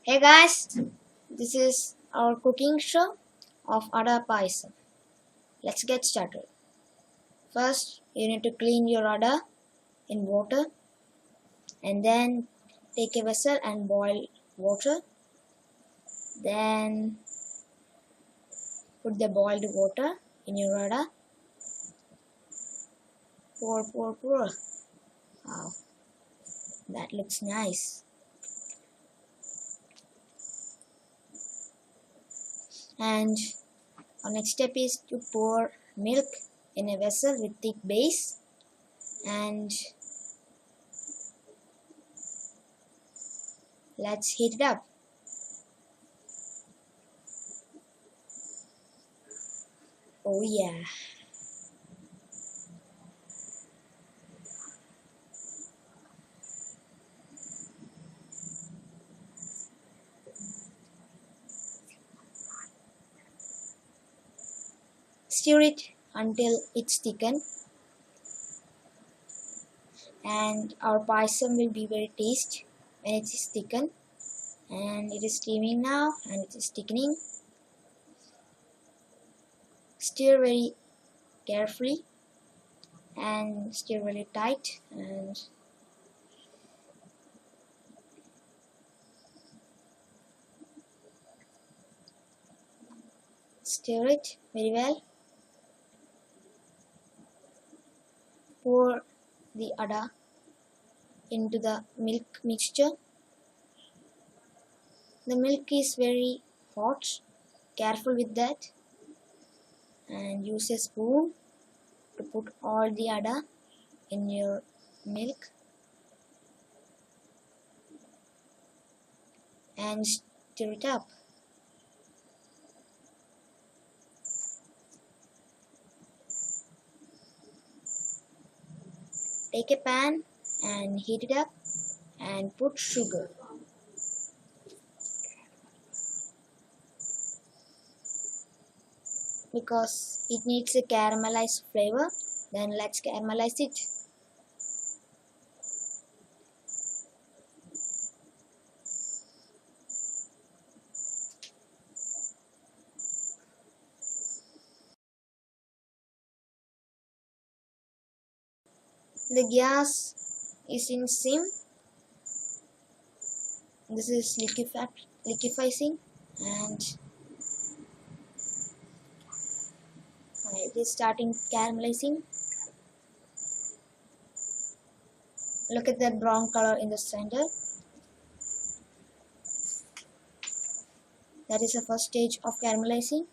Hey guys, this is our cooking show of Ada Paisam. Let's get started. First, you need to clean your ada in water and then take a vessel and boil water. Then put the boiled water in your ada. Pour. Wow, that looks nice. And our next step is to pour milk in a vessel with thick base and let's heat it up. Oh yeah. Stir it until it's thickened and our paisam will be very tasty when it is thickened. And it is steaming now and it is thickening. Stir very carefully and stir very tight and stir it very well. Pour the ada into the milk mixture. The milk is very hot, careful with that, and use a spoon to put all the ada in your milk and stir it up. Take a pan and heat it up and put sugar. Because it needs a caramelized flavor, then let's caramelize it. The gas is in sim. This is liquefying and it is starting caramelizing. Look at that brown color in the center. That is the first stage of caramelizing.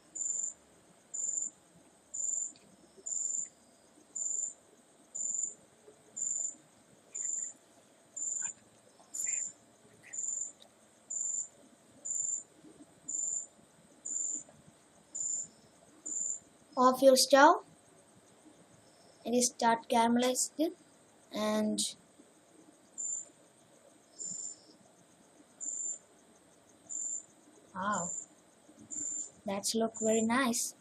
Off your stove. It is start caramelized and wow, that's look very nice.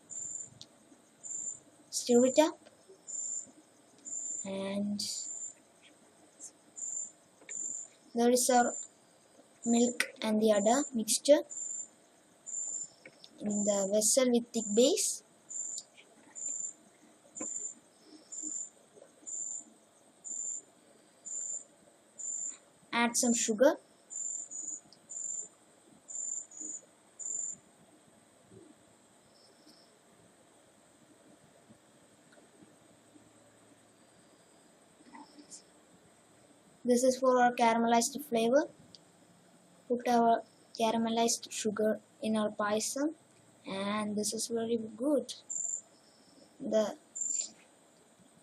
Stir it up and there is our milk and the ada mixture in the vessel with thick base. Add some sugar. This is for our caramelized flavor. Put our caramelized sugar in our paisam and this is very good.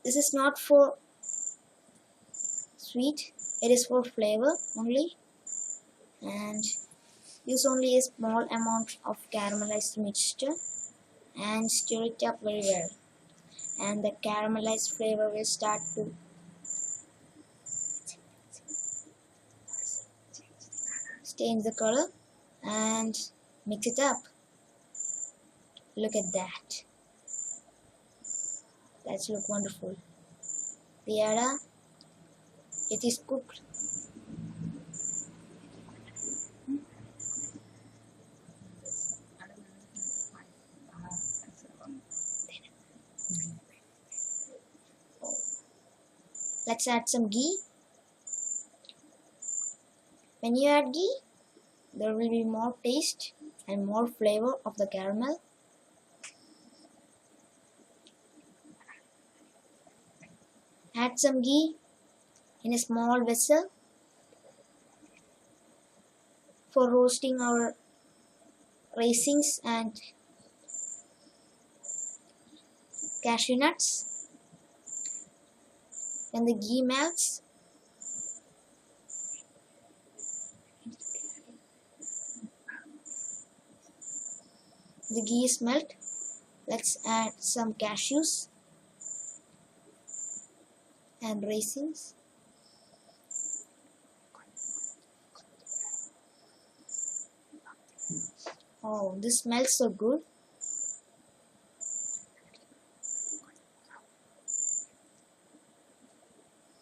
This is not for sweet, it is for flavor only, and use only a small amount of caramelized mixture and stir it up very well, and the caramelized flavor will start to change the color and mix it up. Look at that. That's look wonderful. The ada, it is cooked. Let's add some ghee. When you add ghee, there will be more taste and more flavor of the caramel. Add some ghee in a small vessel for roasting our raisins and cashew nuts. When the ghee melts, the ghee is melt. Let's add some cashews and raisins. Oh, this smells so good.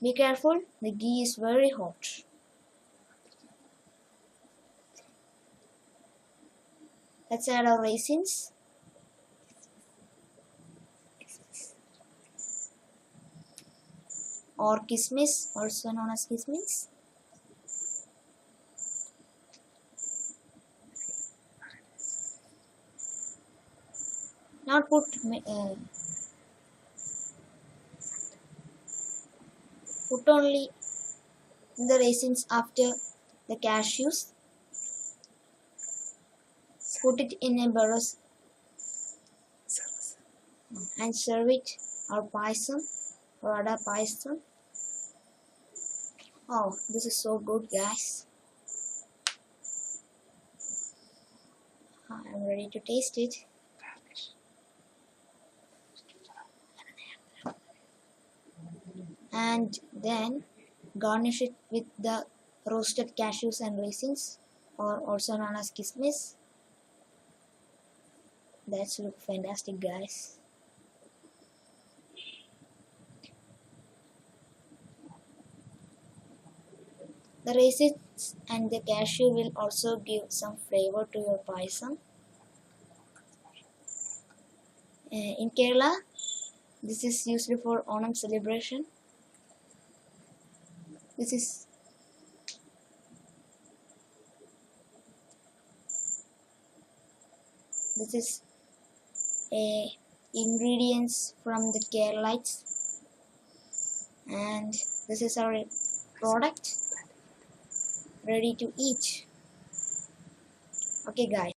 Be careful, the ghee is very hot. Let's add our raisins. Or kismis, also known as kismis. Now put only the raisins after the cashews. Put it in a barrel and serve it our payasam or ada payasam. Oh, this is so good, guys. I'm ready to taste it. And then garnish it with the roasted cashews and raisins, or also known as kismis. That's look fantastic, guys. The raisins and the cashew will also give some flavor to your payasam. In Kerala, this is used for Onam celebration. This is a ingredients from the Keralites, and this is our product ready to eat. Okay, guys.